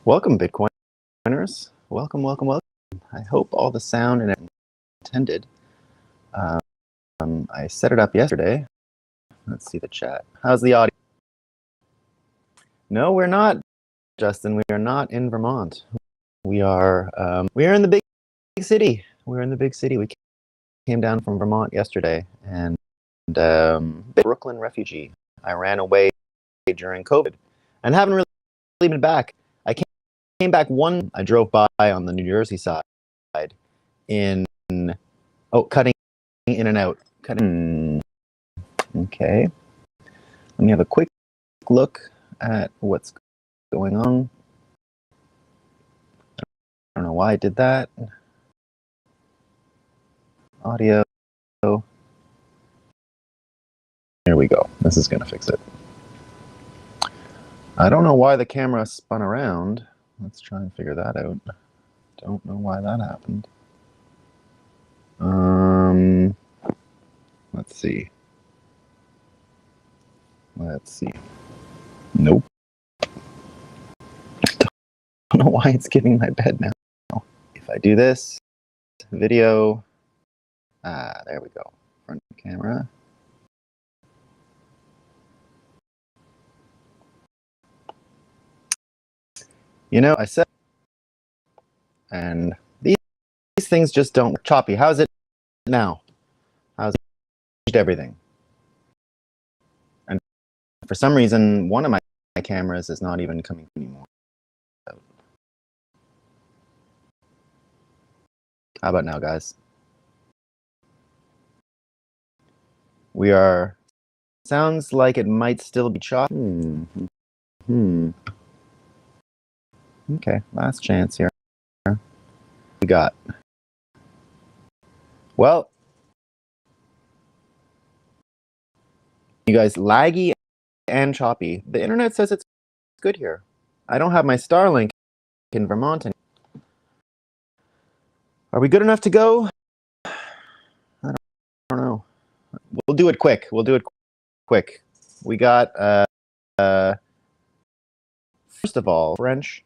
Welcome, Bitcoiners. Welcome, welcome, welcome. I hope all the sound and intended. I set it up yesterday. Let's see the chat. How's the audio? No, we're not, Justin. We are not in Vermont. We are in the big city. We're in the big city. We came down from Vermont yesterday, and Brooklyn refugee. I ran away during COVID, and haven't really been back. I came back I drove by on the New Jersey side in cutting in and out. Okay. Let me have a quick look at what's going on. I don't know why I did that. Audio. Here we go. This is going to fix it. I don't know why the camera spun around. Let's try and figure that out. Don't know why that happened. Let's see. Nope. Don't know why it's giving my bed now. If I do this, video, there we go. Front camera. You know, I said, and these things just don't work. Choppy. How's it now? How's it changed everything? And for some reason, one of my cameras is not even coming anymore. How about now, guys? Sounds like it might still be choppy. Okay, last chance here. We got. Well, you guys, laggy and choppy. The internet says it's good here. I don't have my Starlink in Vermont anymore. Are we good enough to go? I don't know. We'll do it quick. We got, first of all, French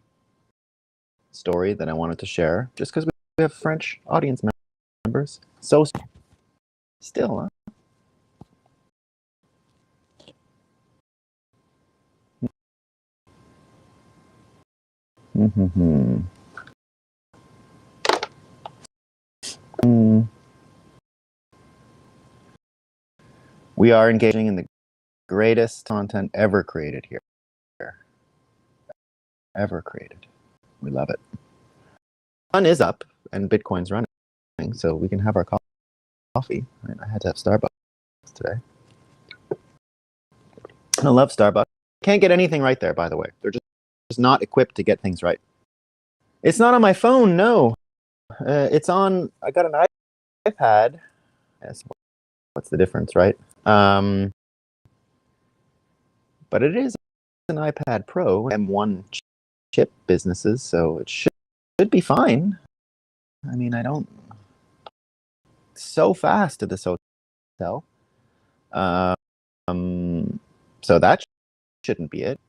story that I wanted to share, just because we have French audience members. So still, huh? We are engaging in the greatest content ever created here. Ever created. We love it. Sun is up and Bitcoin's running, so we can have our coffee. I had to have Starbucks today. I love Starbucks. Can't get anything right there, by the way. They're just not equipped to get things right. It's not on my phone, no. It's on, I got an iPad. Yes, what's the difference, right? But it is an iPad Pro, M1 chip businesses, so it should be fine. I mean, so fast to this hotel. So that shouldn't be it.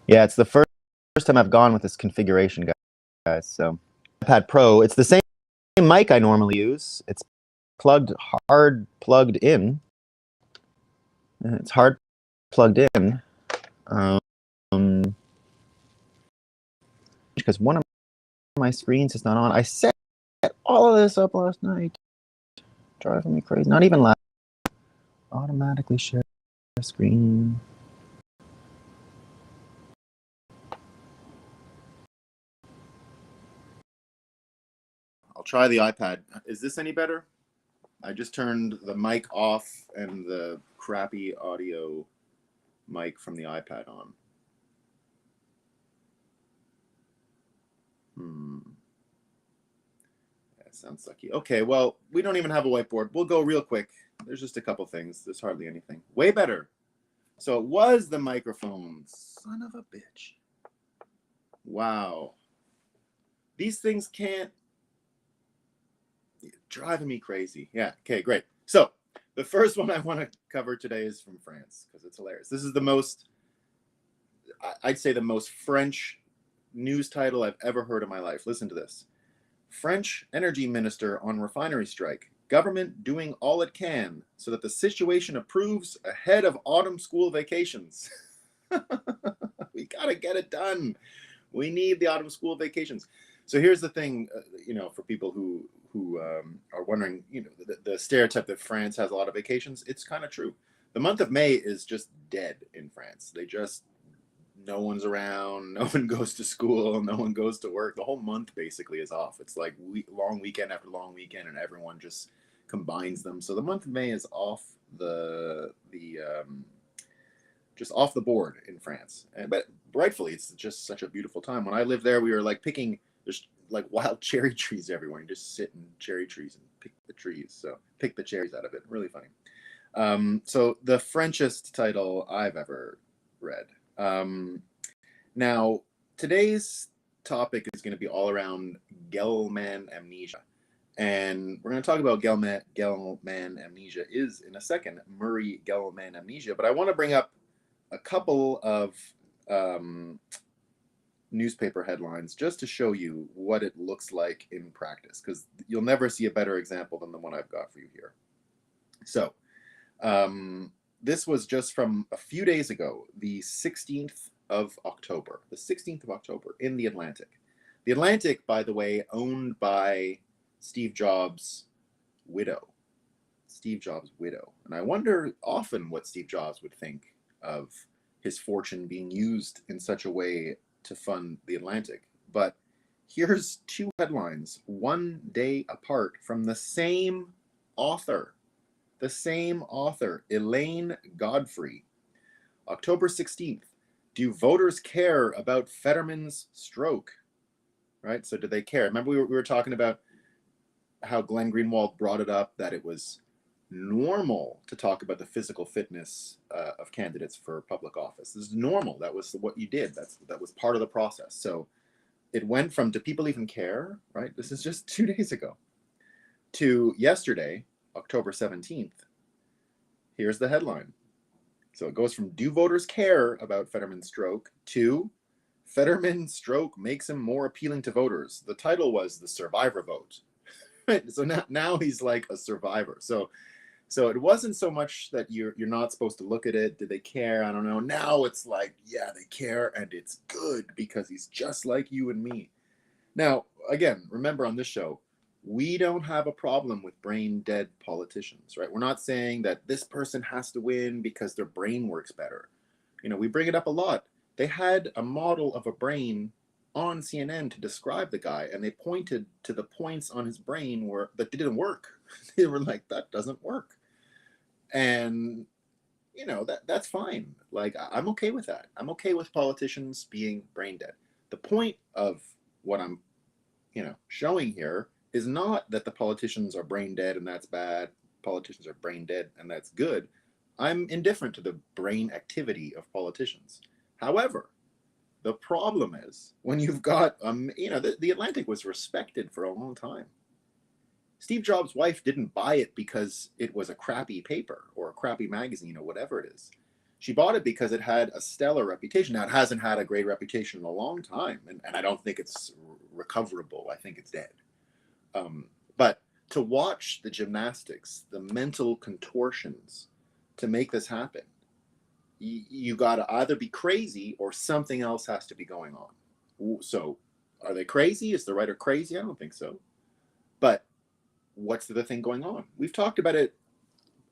Yeah, it's the first time I've gone with this configuration, guys. So iPad Pro, it's the same mic I normally use. It's hard plugged in. It's hard plugged in. Because one of my screens is not on. I set all of this up last night. Driving me crazy. Not even last. Automatically share screen. I'll try the iPad. Is this any better? I just turned the mic off and the crappy audio mic from the iPad on. That sounds sucky. Okay, well, we don't even have a whiteboard. We'll go real quick. There's just a couple things. There's hardly anything. Way better. So it was the microphone. Son of a bitch. Wow. These things can't. Driving me crazy. Yeah, okay, great. So The first one I want to cover today is from France because it's hilarious. This is the most, I'd say, the most French news title I've ever heard in my life. Listen to this. French energy minister on refinery strike. Government doing all it can so that the situation improves ahead of autumn school vacations. We got to get it done. We need the autumn school vacations. So here's the thing, for people who are wondering, the stereotype that France has a lot of vacations. It's kind of true. The month of May is just dead in France. No one's around, no one goes to school, no one goes to work. The whole month basically is off. It's like long weekend after long weekend, and everyone just combines them. So the month of May is off just off the board in France. But rightfully, it's just such a beautiful time. When I lived there, we were like picking, there's like wild cherry trees everywhere. You just sit in cherry trees and pick the trees. So pick the cherries out of it. Really funny. So the Frenchest title I've ever read. Now, today's topic is going to be all around Gell-Mann amnesia. And we're going to talk about Gell-Mann amnesia is in a second, Murray Gell-Mann amnesia. But I want to bring up a couple of newspaper headlines just to show you what it looks like in practice, because you'll never see a better example than the one I've got for you here. So this was just from a few days ago, the 16th of October, in the Atlantic. The Atlantic, by the way, owned by Steve Jobs' widow. And I wonder often what Steve Jobs would think of his fortune being used in such a way to fund the Atlantic. But here's two headlines, one day apart, from the same author, Elaine Godfrey. October 16th, do voters care about Fetterman's stroke? Right? So do they care? Remember we were talking about how Glenn Greenwald brought it up, that it was normal to talk about the physical fitness of candidates for public office. This is normal. That was what you did. That was part of the process. So it went from, do people even care, right? This is just 2 days ago, to yesterday, October 17th. Here's the headline. So it goes from, do voters care about Fetterman's stroke, to Fetterman's stroke makes him more appealing to voters. The title was The Survivor Vote. Right? So now he's like a survivor. So it wasn't so much that you're not supposed to look at it. Did they care? I don't know. Now it's like, yeah, they care, and it's good because he's just like you and me. Now, again, remember on this show, we don't have a problem with brain dead politicians, right? We're not saying that this person has to win because their brain works better. We bring it up a lot. They had a model of a brain on CNN to describe the guy, and they pointed to the points on his brain that didn't work. They were like, that doesn't work. And that's fine. Like, I'm okay with that. I'm okay with politicians being brain dead. The point of what I'm showing here is not that the politicians are brain dead and that's bad. Politicians are brain dead and that's good. I'm indifferent to the brain activity of politicians. However, the problem is when you've got, the Atlantic was respected for a long time. Steve Jobs' wife didn't buy it because it was a crappy paper or a crappy magazine or whatever it is. She bought it because it had a stellar reputation. Now, it hasn't had a great reputation in a long time, and I don't think it's recoverable. I think it's dead. But to watch the gymnastics, the mental contortions to make this happen, you got to either be crazy or something else has to be going on. So are they crazy? Is the writer crazy? I don't think so. But what's the thing going on? We've talked about it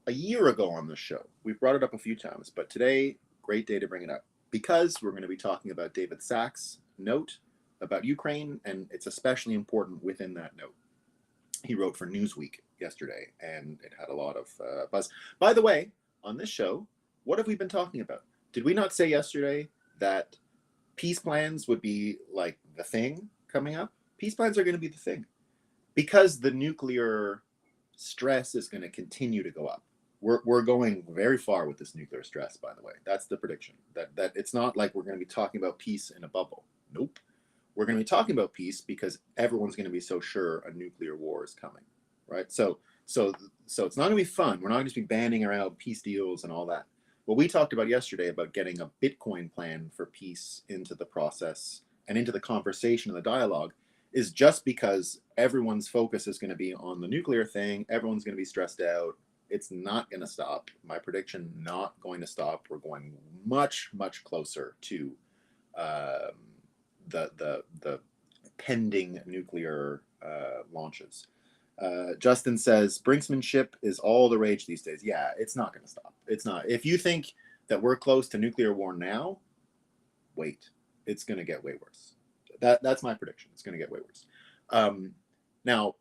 a year ago on this show. We've brought it up a few times, but today, great day to bring it up, because we're going to be talking about David Sacks' note about Ukraine, and it's especially important within that note. He wrote for Newsweek yesterday, and it had a lot of buzz. By the way, on this show, what have we been talking about? Did we not say yesterday that peace plans would be like the thing coming up? Peace plans are going to be the thing, because the nuclear stress is going to continue to go up. We're going very far with this nuclear stress, by the way. That's the prediction. That it's not like we're going to be talking about peace in a bubble. Nope. We're going to be talking about peace because everyone's going to be so sure a nuclear war is coming, right? So So it's not going to be fun. We're not going to be banding around peace deals and all that. What we talked about yesterday about getting a Bitcoin plan for peace into the process and into the conversation and the dialogue is just because everyone's focus is going to be on the nuclear thing. Everyone's going to be stressed out. It's not going to stop. My prediction, not going to stop. We're going much, much closer to the pending nuclear launches. Justin says brinksmanship is all the rage these days. Yeah, it's not going to stop. It's not. If you think that we're close to nuclear war now, wait, it's going to get way worse. That's my prediction. It's going to get way worse. Now,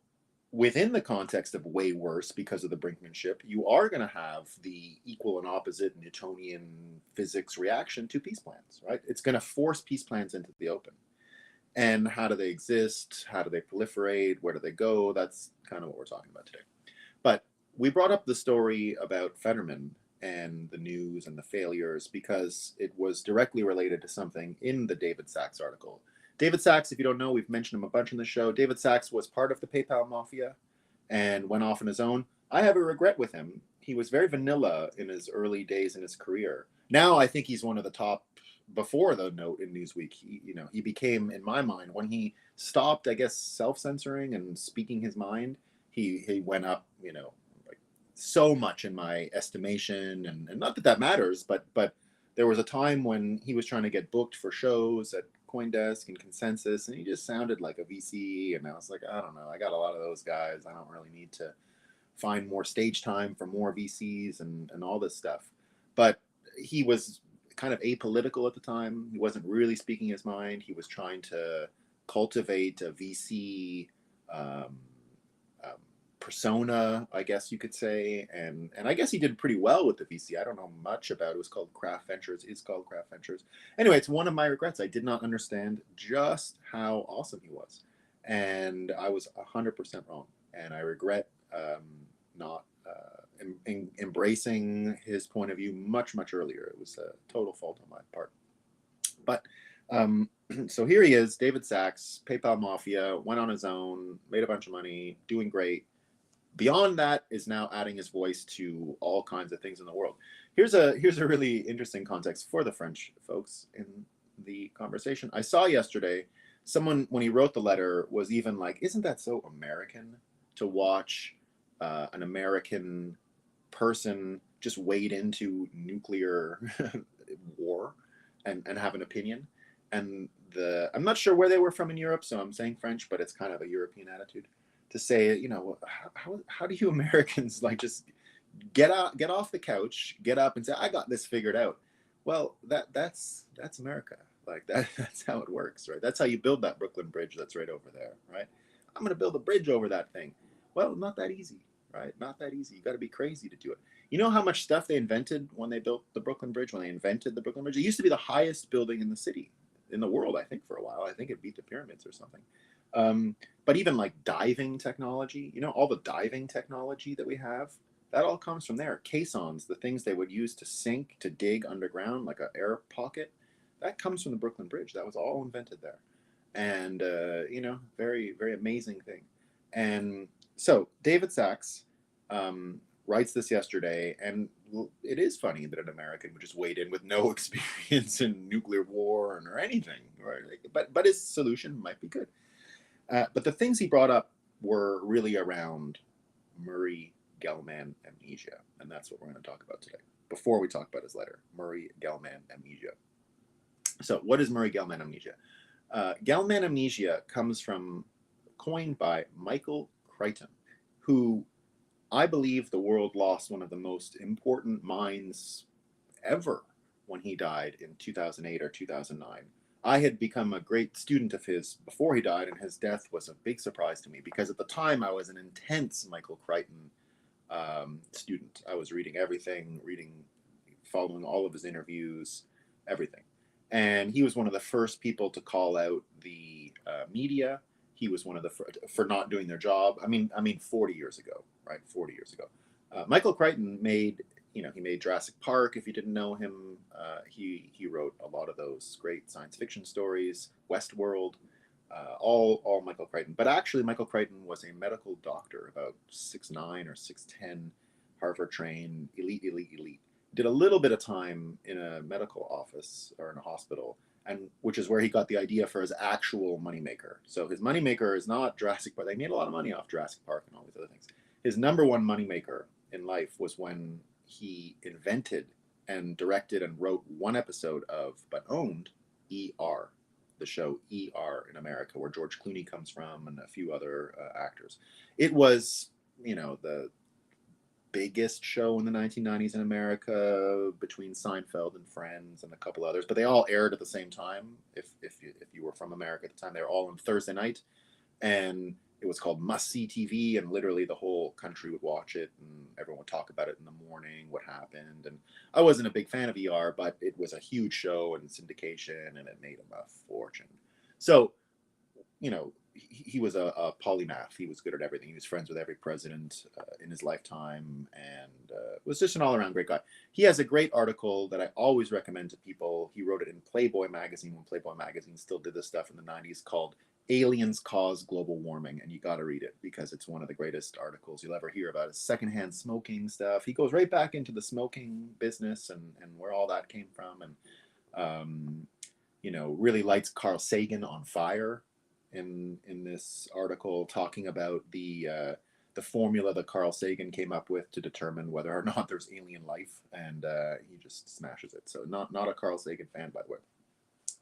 within the context of way worse because of the brinkmanship, you are going to have the equal and opposite Newtonian physics reaction to peace plans, right? It's going to force peace plans into the open. And how do they exist? How do they proliferate? Where do they go? That's kind of what we're talking about today. But we brought up the story about Fetterman and the news and the failures because it was directly related to something in the David Sachs article. David Sachs, if you don't know, we've mentioned him a bunch in the show. David Sachs was part of the PayPal mafia and went off on his own. I have a regret with him. He was very vanilla in his early days in his career. Now I think he's one of the top. Before the note in Newsweek, he became, in my mind, when he stopped, I guess, self-censoring and speaking his mind, he went up, like so much in my estimation, and not that matters, but there was a time when he was trying to get booked for shows at CoinDesk and Consensus, and he just sounded like a VC, and I was like, I don't know, I got a lot of those guys, I don't really need to find more stage time for more VCs and all this stuff. But he was kind of apolitical at the time. He wasn't really speaking his mind. He was trying to cultivate a VC persona, I guess you could say, and I guess he did pretty well with the VC. I don't know much about it. It was called Craft Ventures. It's called Craft Ventures. Anyway, it's one of my regrets. I did not understand just how awesome he was, and I was 100% wrong. And I regret not embracing his point of view much earlier. It was a total fault on my part. But so here he is, David Sachs, PayPal Mafia, went on his own, made a bunch of money, doing great. Beyond that is now adding his voice to all kinds of things in the world. Here's a really interesting context for the French folks in the conversation. I saw yesterday someone, when he wrote the letter, was even like, isn't that so American to watch an American person just wade into nuclear war and have an opinion? And I'm not sure where they were from in Europe, so I'm saying French, but it's kind of a European attitude to say, how do you Americans like just get off the couch, get up and say, I got this figured out? Well, that's America. Like that's how it works, right? That's how you build that Brooklyn Bridge that's right over there, right? I'm going to build a bridge over that thing. Well, not that easy, right? Not that easy. You got to be crazy to do it. You know how much stuff they invented when they built the Brooklyn Bridge, when they invented the Brooklyn Bridge? It used to be the highest building in the city, in the world, I think, for a while. I think it beat the pyramids or something. But even like diving technology, all the diving technology that we have, that all comes from there. Caissons, the things they would use to sink, to dig underground, like an air pocket, that comes from the Brooklyn Bridge. That was all invented there. And, very, very amazing thing. And so David Sachs writes this yesterday, and it is funny that an American would just wade in with no experience in nuclear war or anything, right? But his solution might be good. But the things he brought up were really around Murray Gell-Mann amnesia, and that's what we're going to talk about today. Before we talk about his letter, Murray Gell-Mann amnesia. So, what is Murray Gell-Mann amnesia? Gell-Mann amnesia coined by Michael Crichton, who I believe the world lost one of the most important minds ever when he died in 2008 or 2009. I had become a great student of his before he died, and his death was a big surprise to me because at the time I was an intense Michael Crichton student. I was reading everything, following all of his interviews, everything. And he was one of the first people to call out the media. He was one of the for not doing their job. I mean, 40 years ago, right? 40 years ago. Michael Crichton made he made Jurassic Park. If you didn't know him, he wrote a lot of those great science fiction stories, Westworld, all Michael Crichton. But actually, Michael Crichton was a medical doctor, about 6'9" or 6'10", Harvard trained, elite. Did a little bit of time in a medical office or in a hospital, and which is where he got the idea for his actual moneymaker. So his moneymaker is not Jurassic Park. They made a lot of money off Jurassic Park and all these other things. His number one moneymaker in life was when he invented and directed and wrote one episode of, but owned, ER, the show ER in America, where George Clooney comes from and a few other actors. It was, the biggest show in the 1990s in America, between Seinfeld and Friends and a couple others, but they all aired at the same time. If you were from America at the time, they were all on Thursday night, and it was called Must See TV, and literally the whole country would watch it, and everyone would talk about it in the morning, what happened. And I wasn't a big fan of ER, but it was a huge show and syndication, and it made him a fortune. So, he was a polymath. He was good at everything. He was friends with every president in his lifetime, and was just an all-around great guy. He has a great article that I always recommend to people. He wrote it in Playboy magazine when Playboy magazine still did this stuff in the 90s, called Aliens Cause Global Warming, and you got to read it because it's one of the greatest articles you'll ever hear about. His secondhand smoking stuff. He goes right back into the smoking business and where all that came from, and really lights Carl Sagan on fire in this article, talking about the formula that Carl Sagan came up with to determine whether or not there's alien life, and he just smashes it. So not a Carl Sagan fan, by the way.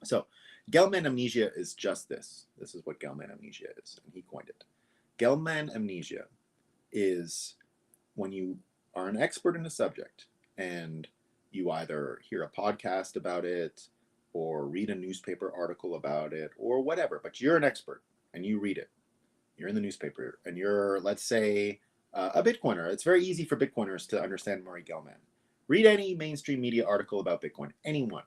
So Gell-Mann amnesia is just this. This is what Gell-Mann amnesia is, and he coined it. Gell-Mann amnesia is when you are an expert in a subject and you either hear a podcast about it or read a newspaper article about it or whatever, but you're an expert and you read it. You're in the newspaper and you're, let's say, a Bitcoiner. It's very easy for Bitcoiners to understand Murray Gell-Mann. Read any mainstream media article about Bitcoin, anyone.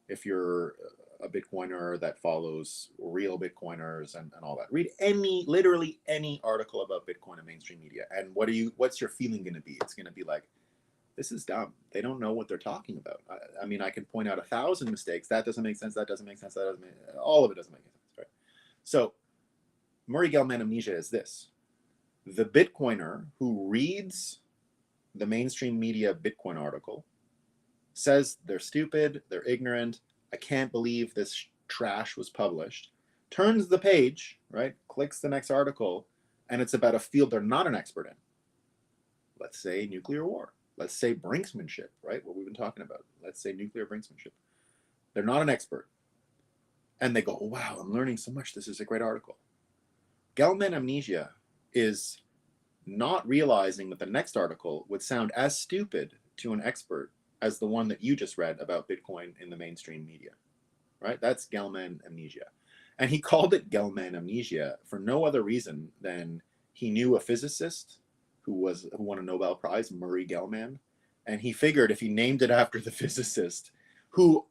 If you're a Bitcoiner that follows real Bitcoiners and all that, read literally any article about Bitcoin in mainstream media. And what's your feeling going to be? It's going to be like, this is dumb. They don't know what they're talking about. I mean, I can point out 1,000 mistakes. That doesn't make sense. That doesn't make sense. All of it doesn't make sense, right? So Murray Gell-Mann amnesia is this. The Bitcoiner who reads the mainstream media Bitcoin article says they're stupid, they're ignorant, I can't believe this trash was published, turns the page, right, clicks the next article, and it's about a field they're not an expert in. Let's say nuclear war. Let's say brinksmanship, right, what we've been talking about. Let's say nuclear brinksmanship. They're not an expert. And they go, oh, wow, I'm learning so much. This is a great article. Gell-Mann amnesia is not realizing that the next article would sound as stupid to an expert as the one that you just read about Bitcoin in the mainstream media, right? That's Gell-Mann amnesia. And he called it Gell-Mann amnesia for no other reason than he knew a physicist who won a Nobel Prize, Murray Gell-Mann, and he figured if he named it after the physicist who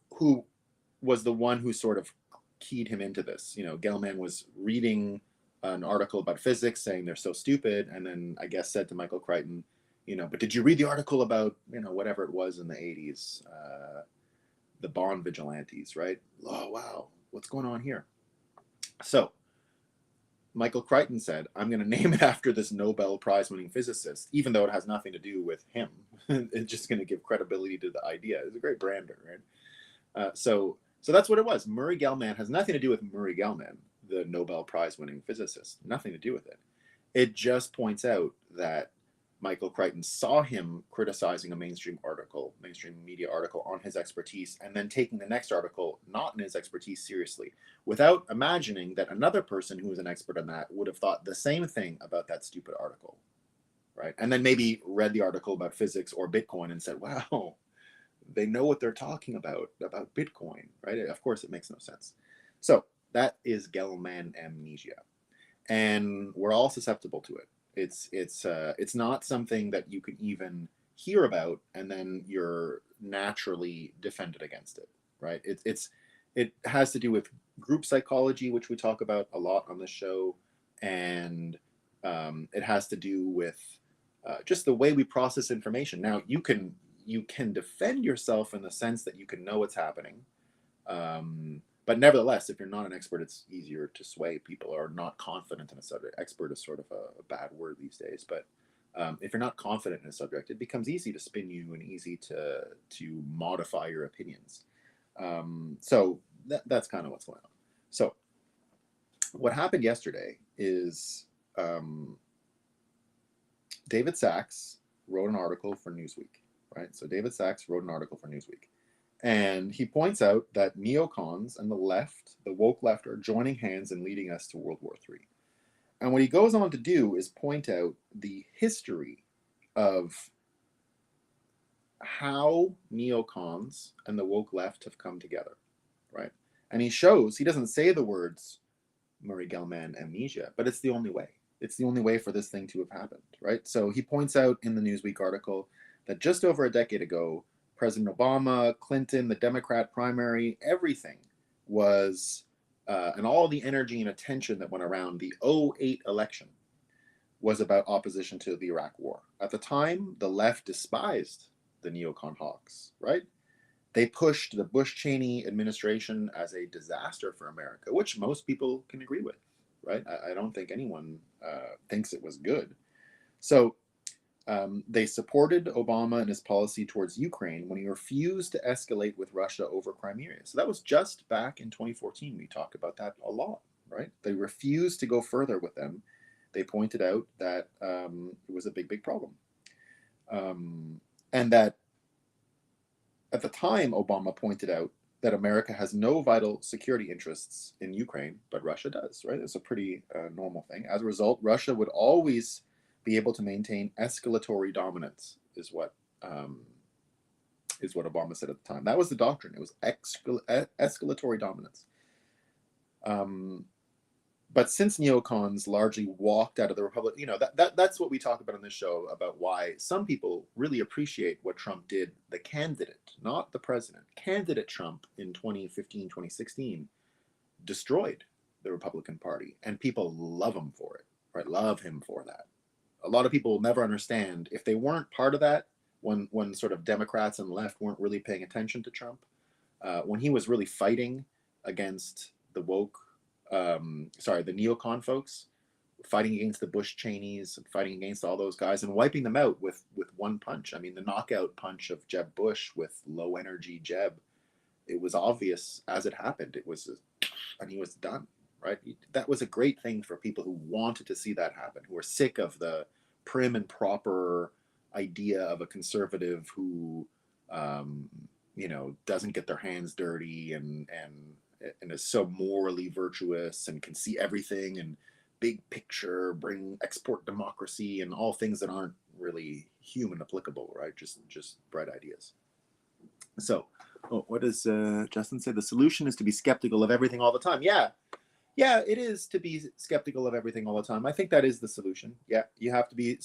was the one who sort of keyed him into this. Gell-Mann was reading an article about physics saying they're so stupid, and then I guess said to Michael Crichton, but did you read the article about, whatever it was in the 80s, the bond vigilantes, right? Oh, wow, what's going on here? So Michael Crichton said, I'm going to name it after this Nobel Prize winning physicist, even though it has nothing to do with him. It's just going to give credibility to the idea. It's a great brander, right? So that's what it was. Murray Gell-Mann has nothing to do with Murray Gell-Mann, the Nobel Prize winning physicist. Nothing to do with it. It just points out that Michael Crichton saw him criticizing a mainstream media article on his expertise, and then taking the next article not in his expertise seriously, without imagining that another person who was an expert on that would have thought the same thing about that stupid article, right? And then maybe read the article about physics or Bitcoin and said, wow, they know what they're talking about Bitcoin, right? Of course, it makes no sense. So that is Gell-Mann amnesia, and we're all susceptible to it. It's not something that you can even hear about and then you're naturally defended against it, right? It has to do with group psychology, which we talk about a lot on this show, and it has to do with just the way we process information. Now, you can defend yourself in the sense that you can know what's happening, But nevertheless, if you're not an expert, it's easier to sway people or not confident in a subject. Expert is sort of a bad word these days, but if you're not confident in a subject, it becomes easy to spin you and easy to modify your opinions. So that's kind of what's going on. So what happened yesterday is David Sachs wrote an article for Newsweek, right? So David Sachs wrote an article for Newsweek. And he points out that neocons and the left, the woke left, are joining hands and leading us to World War III. And what he goes on to do is point out the history of how neocons and the woke left have come together, right? And he shows, he doesn't say the words Murray Gell-Mann amnesia, but it's the only way. It's the only way for this thing to have happened, right? So he points out in the Newsweek article that just over a decade ago, President Obama, Clinton, the Democrat primary, everything was, and all the energy and attention that went around the 2008 election was about opposition to the Iraq War. At the time, the left despised the neocon hawks, right? They pushed the Bush-Cheney administration as a disaster for America, which most people can agree with, right? I don't think anyone thinks it was good. So they supported Obama and his policy towards Ukraine when he refused to escalate with Russia over Crimea. So that was just back in 2014. We talked about that a lot, right? They refused to go further with them. They pointed out that it was a big, big problem. And that at the time, Obama pointed out that America has no vital security interests in Ukraine, but Russia does, right? It's a pretty normal thing. As a result, Russia would always be able to maintain escalatory dominance, is what Obama said at the time. That was the doctrine. It was escalatory dominance. But since neocons largely walked out of the Republic, that's what we talk about on this show, about why some people really appreciate what Trump did. The candidate, not the president, candidate Trump in 2015, 2016 destroyed the Republican Party, and people love him for it, right? Love him for that. A lot of people will never understand if they weren't part of that when sort of Democrats and left weren't really paying attention to Trump, when he was really fighting against the woke, the neocon folks, fighting against the Bush Cheneys, fighting against all those guys and wiping them out with one punch. I mean, the knockout punch of Jeb Bush with low energy Jeb, it was obvious as it happened. It was, and he was done, right? That was a great thing for people who wanted to see that happen, who were sick of the prim and proper idea of a conservative who, doesn't get their hands dirty and is so morally virtuous and can see everything and big picture, bring export democracy and all things that aren't really human applicable, right? Just bright ideas. So, what does Justin say? The solution is to be skeptical of everything all the time. Yeah, it is to be skeptical of everything all the time. I think that is the solution. Yeah, you have to be,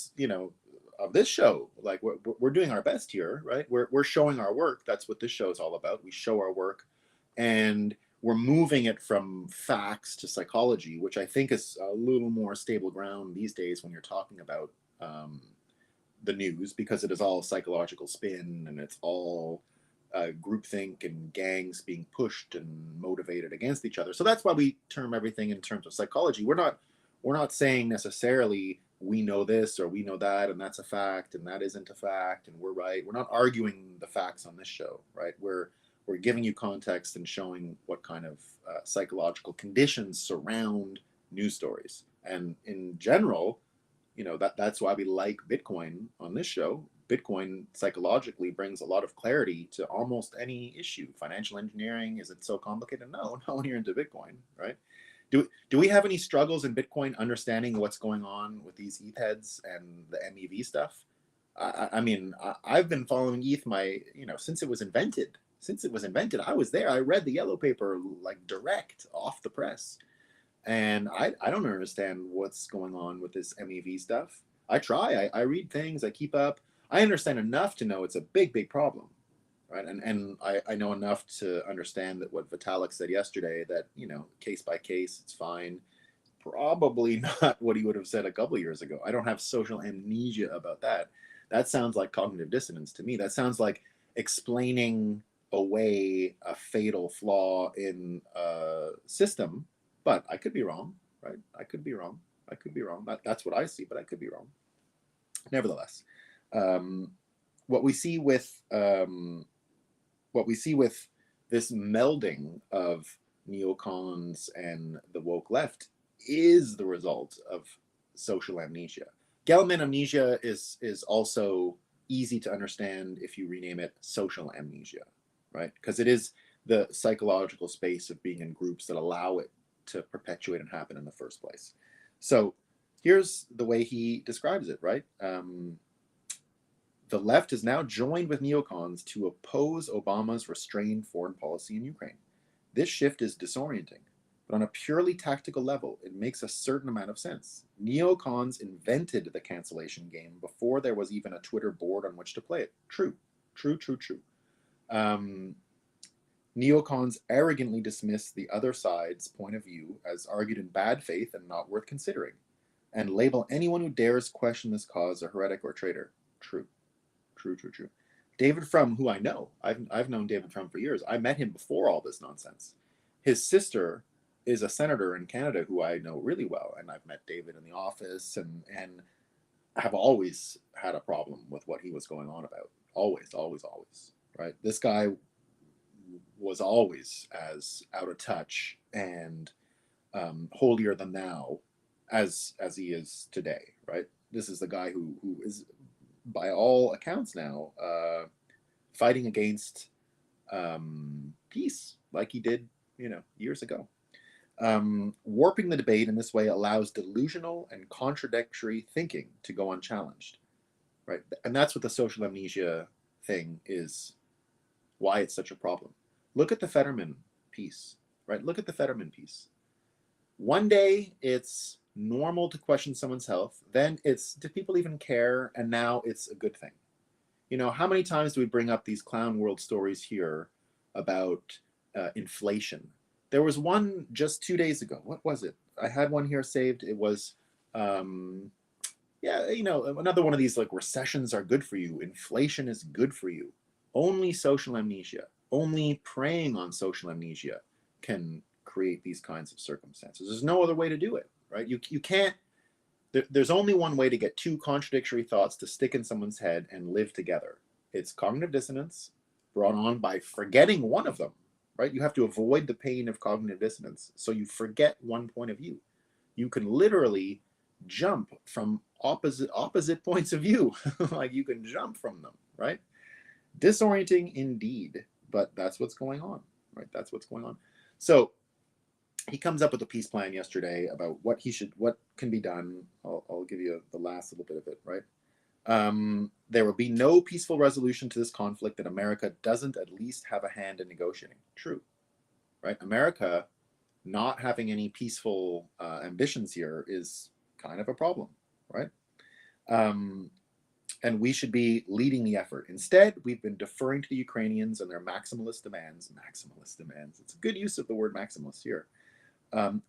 of this show, like we're doing our best here, right? We're showing our work. That's what this show is all about. We show our work, and we're moving it from facts to psychology, which I think is a little more stable ground these days when you're talking about the news, because it is all psychological spin and it's all groupthink and gangs being pushed and motivated against each other. So that's why we term everything in terms of psychology. We're not saying necessarily we know this or we know that and that's a fact and that isn't a fact and we're right. We're not arguing the facts on this show, right? We're giving you context and showing what kind of psychological conditions surround news stories. And in general, that's why we like Bitcoin on this show. Bitcoin psychologically brings a lot of clarity to almost any issue. Financial engineering, is it so complicated? No, not when you're into Bitcoin, right? Do we have any struggles in Bitcoin understanding what's going on with these ETH heads and the MEV stuff? I mean, I've been following ETH since it was invented. I was there. I read the yellow paper like direct off the press. And I don't understand what's going on with this MEV stuff. I try. I read things. I keep up. I understand enough to know it's a big, big problem, right? And I know enough to understand that what Vitalik said yesterday, that, case by case, it's fine. Probably not what he would have said a couple of years ago. I don't have social amnesia about that. That sounds like cognitive dissonance to me. That sounds like explaining away a fatal flaw in a system, but I could be wrong, right? I could be wrong. I could be wrong. That's what I see, but I could be wrong. Nevertheless, um, what we see with this melding of neocons and the woke left is the result of social amnesia. Gell-Mann amnesia is also easy to understand if you rename it social amnesia, right? Because it is the psychological space of being in groups that allow it to perpetuate and happen in the first place. So here's the way he describes it, right? The left has now joined with neocons to oppose Obama's restrained foreign policy in Ukraine. This shift is disorienting, but on a purely tactical level, it makes a certain amount of sense. Neocons invented the cancellation game before there was even a Twitter board on which to play it. True, true, true, true. Neocons arrogantly dismiss the other side's point of view as argued in bad faith and not worth considering, and label anyone who dares question this cause a heretic or traitor. True. True, true, true. David Frum, who I know, I've known David Frum for years. I met him before all this nonsense. His sister is a senator in Canada who I know really well, and I've met David in the office and have always had a problem with what he was going on about. Always, always, always. Right? This guy was always as out of touch and holier than thou as he is today. Right? This is the guy who is, by all accounts now, fighting against peace like he did, years ago. Warping the debate in this way allows delusional and contradictory thinking to go unchallenged, right? And that's what the social amnesia thing is, why it's such a problem. Look at the Fetterman piece, right? Look at the Fetterman piece. One day it's normal to question someone's health, then it's, do people even care? And now it's a good thing. How many times do we bring up these clown world stories here about inflation? There was one just 2 days ago. What was it? I had one here saved. It was, another one of these, like, recessions are good for you. Inflation is good for you. Only social amnesia, only preying on social amnesia can create these kinds of circumstances. There's no other way to do it, right? You can't, there's only one way to get two contradictory thoughts to stick in someone's head and live together. It's cognitive dissonance brought on by forgetting one of them, right? You have to avoid the pain of cognitive dissonance, so you forget one point of view. You can literally jump from opposite points of view. Like, you can jump from them, right? Disorienting indeed, but that's what's going on, right? That's what's going on. So he comes up with a peace plan yesterday about what can be done. I'll give you the last little bit of it, right? There will be no peaceful resolution to this conflict that America doesn't at least have a hand in negotiating. True, right? America not having any peaceful ambitions here is kind of a problem, right? And we should be leading the effort. Instead, we've been deferring to the Ukrainians and their maximalist demands. Maximalist demands. It's a good use of the word maximalist here.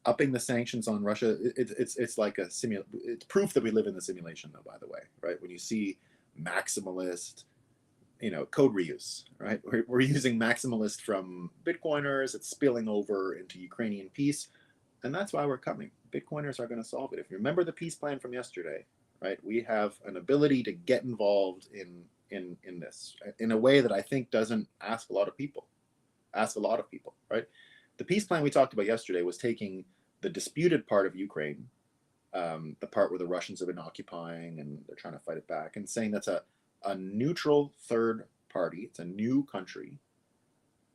Upping the sanctions on Russia, it's like it's proof that we live in the simulation, though, by the way, right? When you see maximalist, code reuse, right? We're using maximalist from Bitcoiners, it's spilling over into Ukrainian peace, and that's why we're coming. Bitcoiners are going to solve it. If you remember the peace plan from yesterday, right, we have an ability to get involved in this in a way that I think doesn't ask a lot of people, right? The peace plan we talked about yesterday was taking the disputed part of Ukraine, the part where the Russians have been occupying and they're trying to fight it back, and saying that's a neutral third party. It's a new country,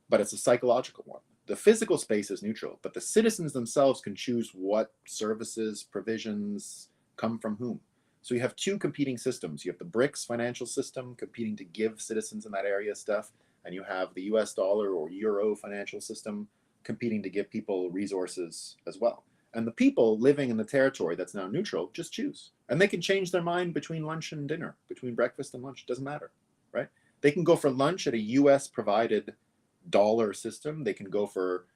but it's a psychological one. The physical space is neutral, but the citizens themselves can choose what services, provisions come from whom. So you have two competing systems. You have the BRICS financial system competing to give citizens in that area stuff, and you have the US dollar or euro financial system competing to give people resources as well. And the people living in the territory that's now neutral just choose. And they can change their mind between lunch and dinner, between breakfast and lunch. It doesn't matter, right? They can go for lunch at a US provided dollar system. They can go for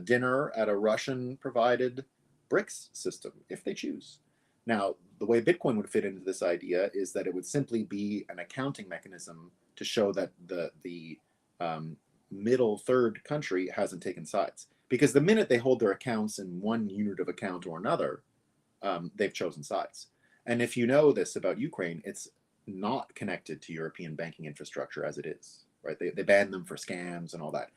dinner at a Russian provided BRICS system if they choose. Now, the way Bitcoin would fit into this idea is that it would simply be an accounting mechanism to show that the middle third country hasn't taken sides, because the minute they hold their accounts in one unit of account or another, they've chosen sides. And if you know this about Ukraine, it's not connected to European banking infrastructure as it is, right? They banned them for scams and all that.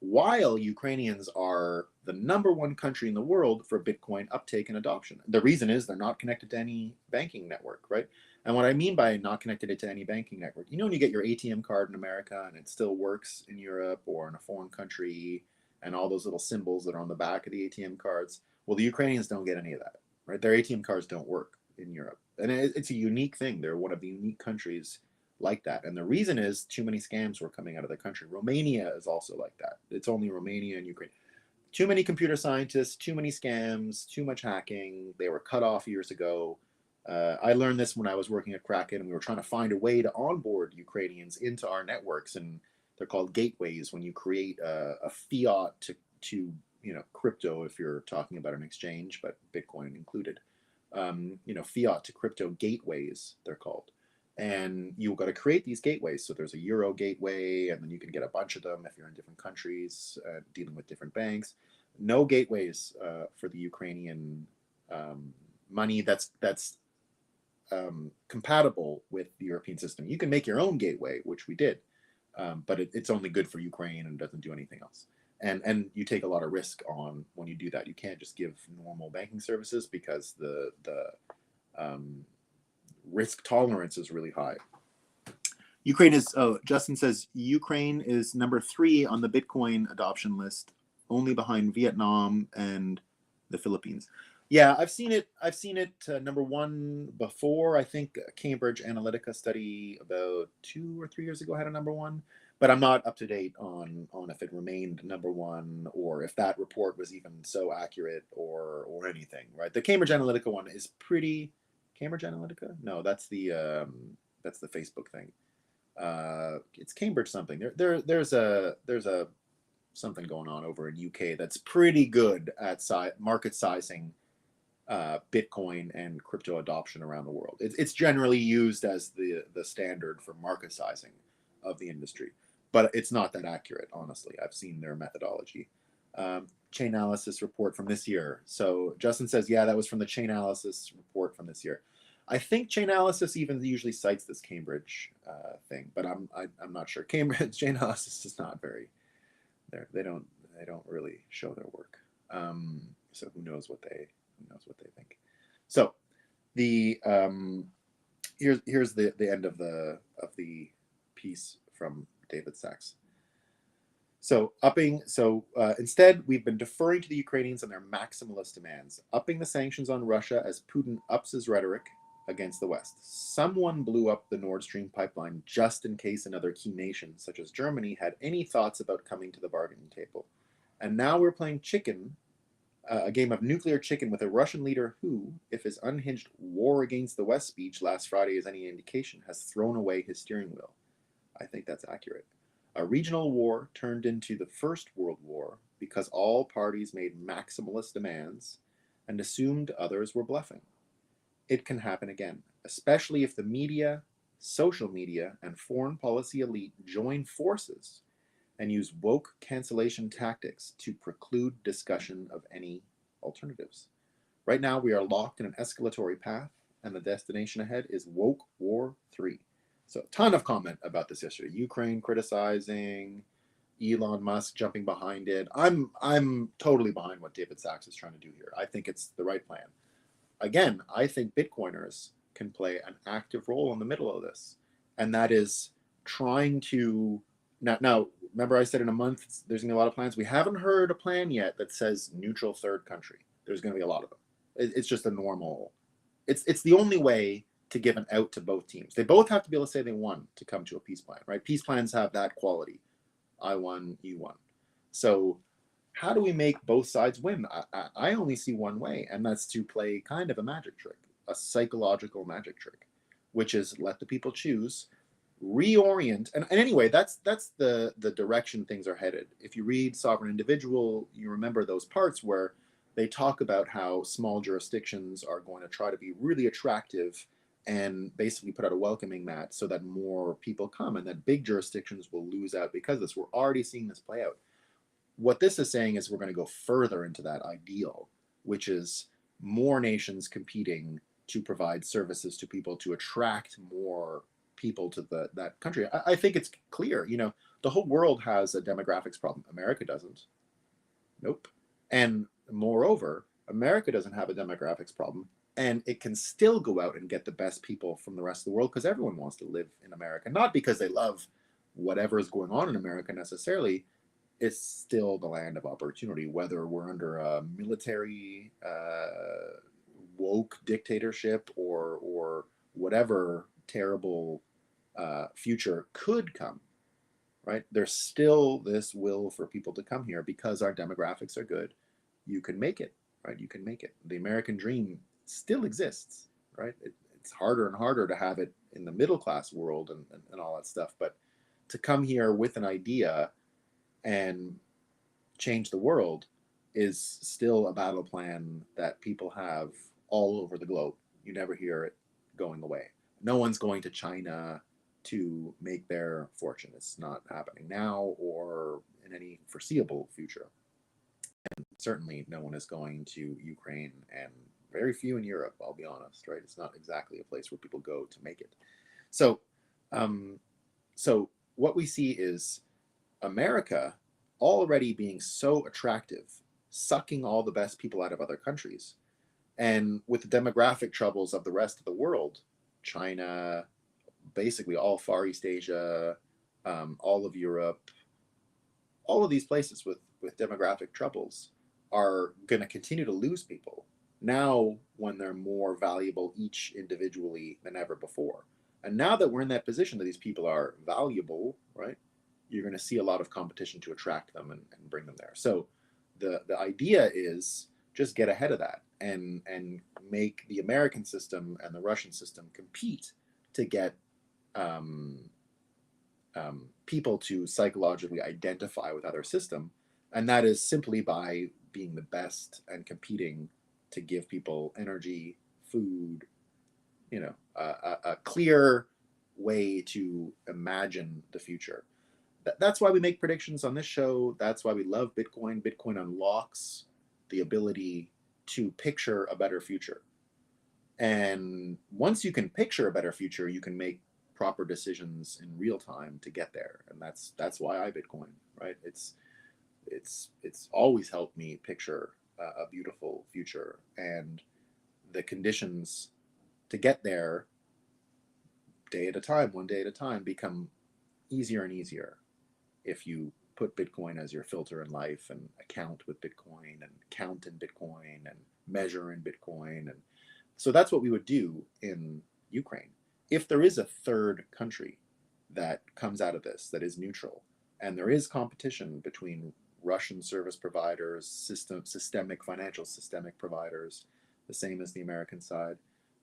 While Ukrainians are the number one country in the world for Bitcoin uptake and adoption. The reason is they're not connected to any banking network, right? And what I mean by not connected to any banking network, you know, when you get your ATM card in America and it still works in Europe or in a foreign country, and all those little symbols that are on the back of the ATM cards, well, the Ukrainians don't get any of that, right? Their ATM cards don't work in Europe. And it's a unique thing. They're one of the unique countries like that. And the reason is too many scams were coming out of the country. Romania is also like that. It's only Romania and Ukraine. Too many computer scientists, too many scams, too much hacking. They were cut off years ago. I learned this when I was working at Kraken, and we were trying to find a way to onboard Ukrainians into our networks. And they're called gateways when you create a fiat to crypto, if you're talking about an exchange, but Bitcoin included. Fiat to crypto gateways, they're called. And you've got to create these gateways. So there's a Euro gateway, and then you can get a bunch of them if you're in different countries dealing with different banks. No gateways for the Ukrainian money that's compatible with the European system. You can make your own gateway, which we did, but it's only good for Ukraine and doesn't do anything else. And you take a lot of risk on when you do that. You can't just give normal banking services because the risk tolerance is really high. Ukraine is, Justin says, Ukraine is number 3 on the Bitcoin adoption list, only behind Vietnam and the Philippines. Yeah, I've seen it number 1 before. I think Cambridge Analytica study about 2 or 3 years ago had a number 1, but I'm not up to date on if it remained number 1 or if that report was even so accurate or anything, right? The Cambridge Analytica one is pretty... Cambridge Analytica? No, that's the Facebook thing. It's Cambridge something. There's a something going on over in UK that's pretty good at market sizing Bitcoin and crypto adoption around the world. It's generally used as the standard for market sizing of the industry, but it's not that accurate, honestly. I've seen their methodology. Chainalysis report from this year. So Justin says, yeah, that was from the Chainalysis report from this year. I think Chainalysis even usually cites this Cambridge thing, but I'm not sure. Cambridge Chainalysis is not very... They don't really show their work. So who knows what they think. So the here's the end of the piece from David Sachs. So instead, we've been deferring to the Ukrainians and their maximalist demands, upping the sanctions on Russia as Putin ups his rhetoric against the West. Someone blew up the Nord Stream pipeline just in case another key nation, such as Germany, had any thoughts about coming to the bargaining table. And now we're playing chicken, a game of nuclear chicken with a Russian leader who, if his unhinged war against the West speech last Friday is any indication, has thrown away his steering wheel. I think that's accurate. A regional war turned into the First World War because all parties made maximalist demands and assumed others were bluffing. It can happen again, especially if the media, social media, and foreign policy elite join forces and use woke cancellation tactics to preclude discussion of any alternatives. Right now, we are locked in an escalatory path, and the destination ahead is woke war 3. So a ton of comment about this yesterday. Ukraine criticizing, Elon Musk jumping behind it. I'm totally behind what David Sachs is trying to do here. I think it's the right plan. Again, I think Bitcoiners can play an active role in the middle of this, and that is trying to now. Remember, I said in a month there's going to be a lot of plans. We haven't heard a plan yet that says neutral third country. There's going to be a lot of them. It's just a normal. It's the only way to give an out to both teams. They both have to be able to say they won to come to a peace plan, right? Peace plans have that quality. I won, you won. So how do we make both sides win? I only see one way, and that's to play kind of a magic trick, a psychological magic trick, which is let the people choose, reorient. And anyway, that's the direction things are headed. If you read Sovereign Individual, you remember those parts where they talk about how small jurisdictions are going to try to be really attractive and basically put out a welcoming mat so that more people come, and that big jurisdictions will lose out because of this. We're already seeing this play out. What this is saying is we're going to go further into that ideal, which is more nations competing to provide services to people to attract more people to that country. I think it's clear, the whole world has a demographics problem. America doesn't. Nope. And moreover, America doesn't have a demographics problem, and it can still go out and get the best people from the rest of the world because everyone wants to live in America, not because they love whatever is going on in America necessarily. It's still the land of opportunity, whether we're under a military woke dictatorship or whatever terrible future could come. Right? There's still this will for people to come here because our demographics are good. You can make it, right? You can make it. The American dream still exists, right? It's harder and harder to have it in the middle class world and all that stuff. But to come here with an idea and change the world is still a battle plan that people have all over the globe. You never hear it going away. No one's going to China to make their fortune. It's not happening now or in any foreseeable future. And certainly no one is going to Ukraine, and very few in Europe, I'll be honest, right? It's not exactly a place where people go to make it. So, so what we see is America already being so attractive, sucking all the best people out of other countries. And with the demographic troubles of the rest of the world, China, basically all Far East Asia, all of Europe, all of these places with demographic troubles are going to continue to lose people now when they're more valuable each individually than ever before. And now that we're in that position that these people are valuable, right, you're going to see a lot of competition to attract them and bring them there. So the idea is just get ahead of that and make the American system and the Russian system compete to get people to psychologically identify with other system, and that is simply by being the best and competing to give people energy, food, a clear way to imagine the future. That's why we make predictions on this show. That's why we love Bitcoin. Bitcoin unlocks the ability to picture a better future. And once you can picture a better future, you can make proper decisions in real time to get there. And that's why I Bitcoin, right? It's always helped me picture a beautiful future, and the conditions to get there day at a time, one day at a time, become easier and easier if you put Bitcoin as your filter in life and account with Bitcoin and count in Bitcoin and measure in Bitcoin. And so that's what we would do in Ukraine. If there is a third country that comes out of this that is neutral, and there is competition between Russian service providers, systemic financial systemic providers, the same as the American side,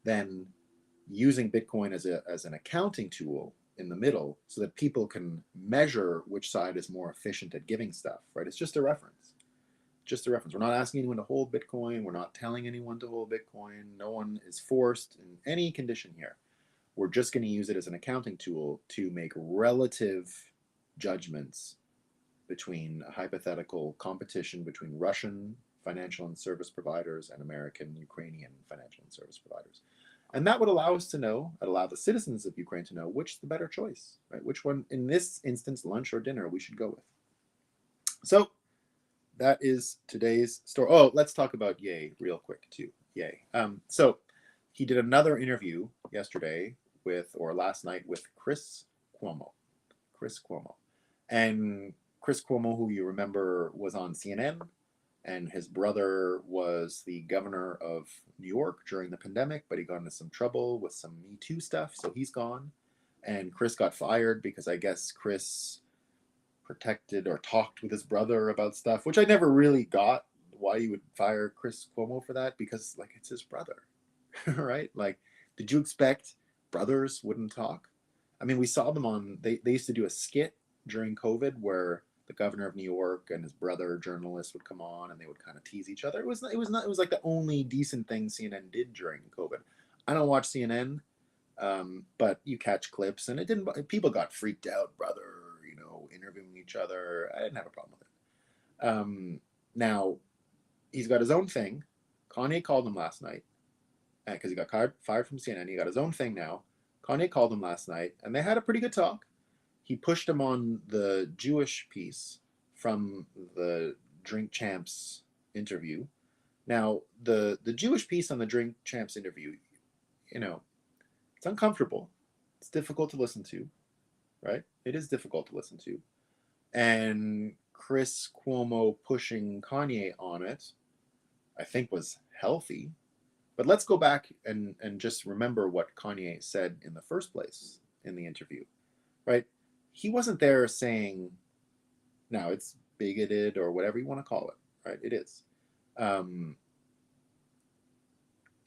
then using Bitcoin as an accounting tool in the middle so that people can measure which side is more efficient at giving stuff, right? It's just a reference. Just a reference. We're not asking anyone to hold Bitcoin. We're not telling anyone to hold Bitcoin. No one is forced in any condition here. We're just going to use it as an accounting tool to make relative judgments between a hypothetical competition between Russian financial and service providers and American, Ukrainian financial and service providers. And that would allow us to know, allow the citizens of Ukraine to know which is the better choice, right? Which one, in this instance, lunch or dinner, we should go with. So that is today's story. Oh, let's talk about Ye real quick too. Ye. So he did another interview yesterday or last night with Chris Cuomo. Chris Cuomo. And Chris Cuomo, who you remember was on CNN, and his brother was the governor of New York during the pandemic, but he got into some trouble with some Me Too stuff, so he's gone. And Chris got fired because I guess Chris protected or talked with his brother about stuff, which I never really got why you would fire Chris Cuomo for that, because like it's his brother, right? Like, did you expect brothers wouldn't talk? I mean, we saw them on, they used to do a skit during COVID where the governor of New York and his brother journalist would come on and they would kind of tease each other. It was like the only decent thing CNN did during COVID. I don't watch CNN. But you catch clips, and it didn't. People got freaked out, brother. You know, interviewing each other. I didn't have a problem with it. Now he's got his own thing. Kanye called him last night because he got fired from CNN. He got his own thing now. Kanye called him last night, and they had a pretty good talk. He pushed him on the Jewish piece from the Drink Champs interview. Now, the Jewish piece on the Drink Champs interview, you know, it's uncomfortable. It's difficult to listen to, right? It is difficult to listen to. And Chris Cuomo pushing Kanye on it, I think was healthy. But let's go back and just remember what Kanye said in the first place in the interview, right? He wasn't there saying, now it's bigoted or whatever you want to call it, right? It is.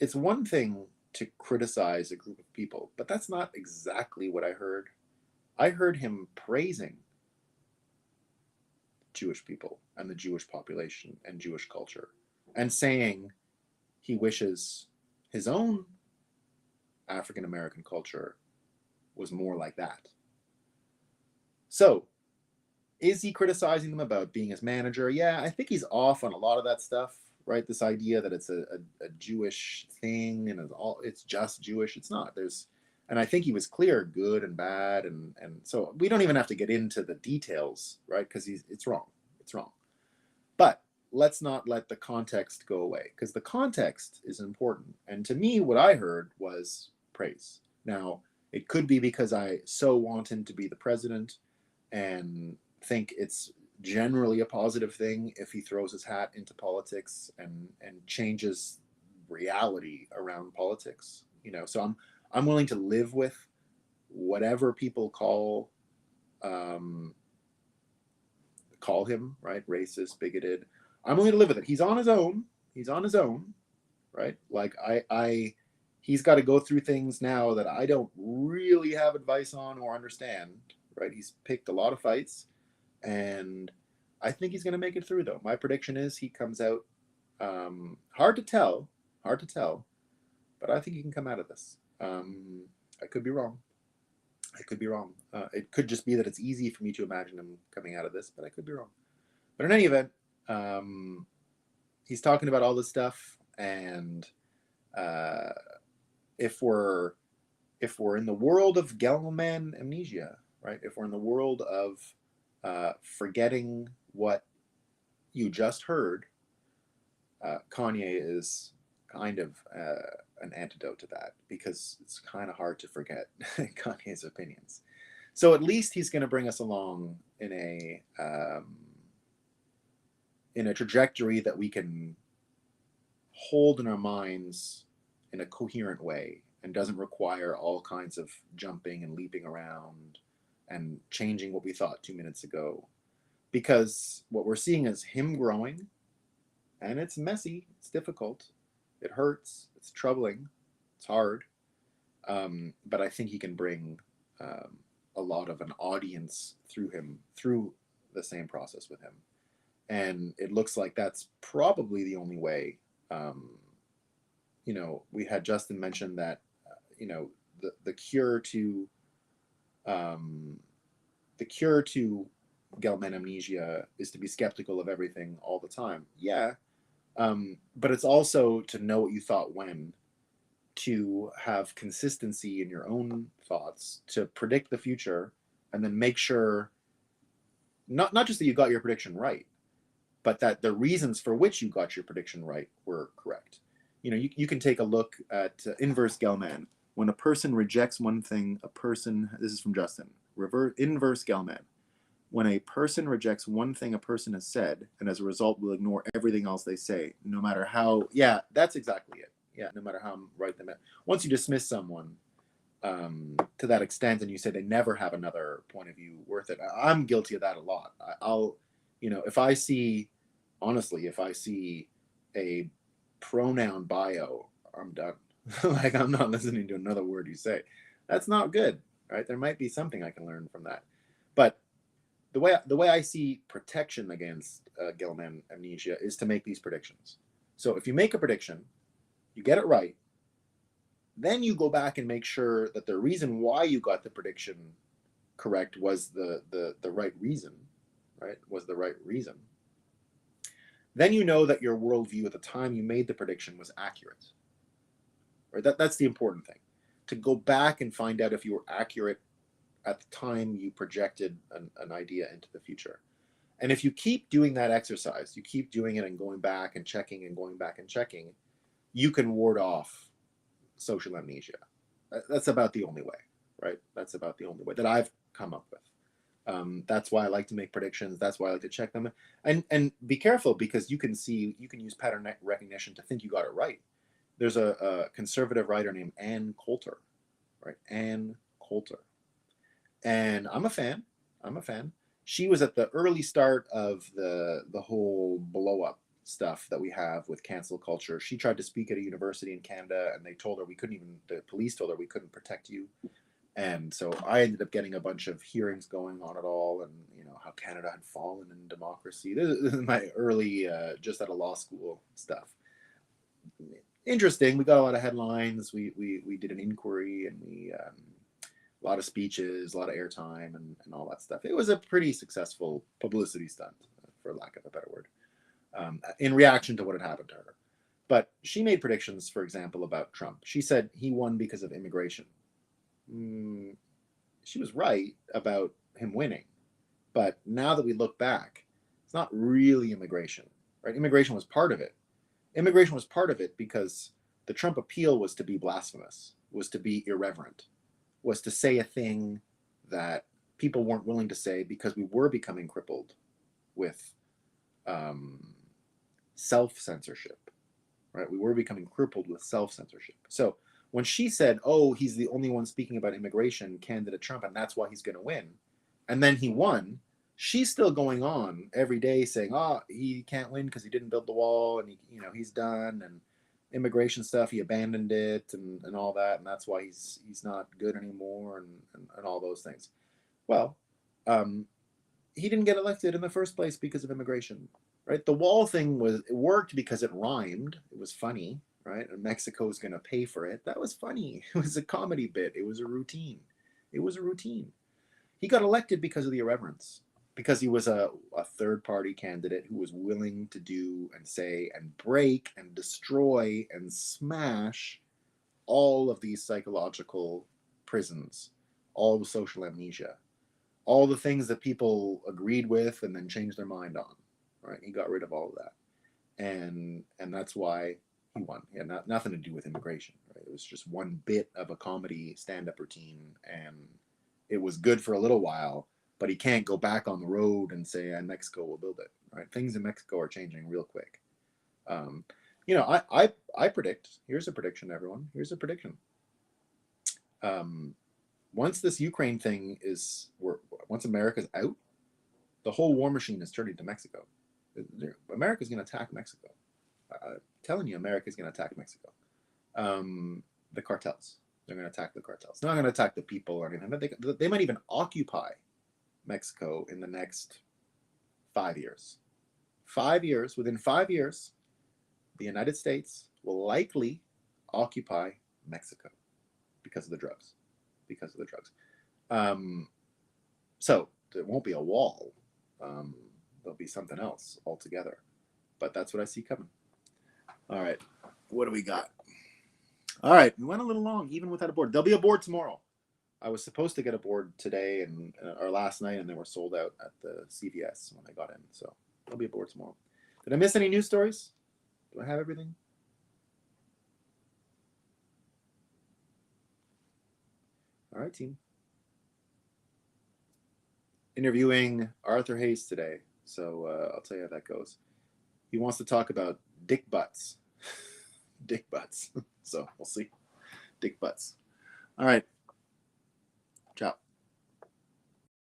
It's one thing to criticize a group of people, but that's not exactly what I heard. I heard him praising Jewish people and the Jewish population and Jewish culture, and saying he wishes his own African American culture was more like that. So, is he criticizing them about being his manager? Yeah, I think he's off on a lot of that stuff, right? This idea that it's a Jewish thing and it's just Jewish. It's not. And I think he was clear, good and bad, and so we don't even have to get into the details, right? Because it's wrong. It's wrong. But let's not let the context go away, because the context is important. And to me, what I heard was praise. Now, it could be because I so want him to be the president and think it's generally a positive thing if he throws his hat into politics and changes reality around politics. You know, so I'm willing to live with whatever people call him, right? Racist, bigoted. I'm willing to live with it. He's on his own. He's on his own, right? Like he's got to go through things now that I don't really have advice on or understand, right? He's picked a lot of fights, and I think he's going to make it through, though. My prediction is he comes out. Hard to tell, but I think he can come out of this. I could be wrong. It could just be that it's easy for me to imagine him coming out of this, but I could be wrong. But in any event, he's talking about all this stuff, and if we're in the world of Gell-Mann amnesia, right? If we're in the world of forgetting what you just heard, Kanye is kind of an antidote to that, because it's kind of hard to forget Kanye's opinions. So at least he's going to bring us along in a trajectory that we can hold in our minds in a coherent way, and doesn't require all kinds of jumping and leaping around and changing what we thought 2 minutes ago. Because what we're seeing is him growing, and it's messy, it's difficult, it hurts, it's troubling, it's hard. But I think he can bring a lot of an audience through the same process with him. And it looks like that's probably the only way. We had Justin mention that, the cure to Gell-Mann amnesia is to be skeptical of everything all the time. Yeah. But it's also to know what you thought when, to have consistency in your own thoughts, to predict the future, and then make sure not just that you got your prediction right, but that the reasons for which you got your prediction right were correct. You can take a look at inverse Gell-Mann. When a person rejects one thing, this is from Justin, inverse Gell-Mann. When a person rejects one thing a person has said, and as a result will ignore everything else they say, no matter how, yeah, that's exactly it. Yeah, no matter how right they met. Once you dismiss someone to that extent, and you say they never have another point of view worth it, I'm guilty of that a lot. If I see a pronoun bio, I'm done. Like, I'm not listening to another word you say. That's not good, right? There might be something I can learn from that. But the way I see protection against Gell-Mann amnesia is to make these predictions. So if you make a prediction, you get it right, Then you go back and make sure that the reason why you got the prediction correct was the right reason, right? Was the right reason. Then you know that your worldview at the time you made the prediction was accurate. Right? That's the important thing. To go back and find out if you were accurate at the time you projected an idea into the future. And if you keep doing that exercise, you keep doing it and going back and checking and going back and checking, you can ward off social amnesia. That's about the only way, right? That's about the only way that I've come up with. That's why I like to make predictions. That's why I like to check them. And be careful, because you can use pattern recognition to think you got it right. There's a conservative writer named Ann Coulter, right? Ann Coulter. And I'm a fan. She was at the early start of the whole blow up stuff that we have with cancel culture. She tried to speak at a university in Canada, and they told her the police told her we couldn't protect you. And so I ended up getting a bunch of hearings going on it all, and how Canada had fallen in democracy. This is my early, just out of law school stuff. Interesting. We got a lot of headlines. We did an inquiry, and we a lot of speeches, a lot of airtime, and all that stuff. It was a pretty successful publicity stunt, for lack of a better word, in reaction to what had happened to her. But she made predictions, for example, about Trump. She said he won because of immigration. She was right about him winning. But now that we look back, it's not really immigration, right? Immigration was part of it. Immigration was part of it because the Trump appeal was to be blasphemous, was to be irreverent, was to say a thing that people weren't willing to say because we were becoming crippled with self-censorship, right? We were becoming crippled with self-censorship. So when she said, oh, he's the only one speaking about immigration, candidate Trump, and that's why he's going to win, and then he won, she's still going on every day saying, oh, he can't win because he didn't build the wall, and he's done, and immigration stuff, he abandoned it, and all that, and that's why he's not good anymore, and all those things. Well, he didn't get elected in the first place because of immigration, right? The wall thing it worked because it rhymed. It was funny, right? And Mexico's going to pay for it. That was funny. It was a comedy bit. It was a routine. He got elected because of the irreverence, because he was a third-party candidate who was willing to do and say and break and destroy and smash all of these psychological prisons, all the social amnesia, all the things that people agreed with and then changed their mind on, right? He got rid of all of that. And that's why he won. He had nothing to do with immigration, right? It was just one bit of a comedy stand-up routine, and it was good for a little while, but he can't go back on the road and say, Mexico will build it, right? Things in Mexico are changing real quick. I predict, here's a prediction, everyone. Here's a prediction. Once this Ukraine thing once America's out, the whole war machine is turning to Mexico. America's going to attack Mexico. I'm telling you, America's going to attack Mexico. The cartels. They're going to attack the cartels. They're not going to attack the people or anything, but they might even occupy Mexico in the next 5 years. 5 years, within 5 years, the United States will likely occupy Mexico because of the drugs. So there won't be a wall. There'll be something else altogether. But that's what I see coming. All right. What do we got? All right. We went a little long, even without a board. There'll be a board tomorrow. I was supposed to get a board today or last night, and they were sold out at the CVS when I got in. So there'll be a board tomorrow. Did I miss any news stories? Do I have everything? All right, team. Interviewing Arthur Hayes today, so I'll tell you how that goes. He wants to talk about dick butts. Dick butts. So we'll see. Dick butts. All right.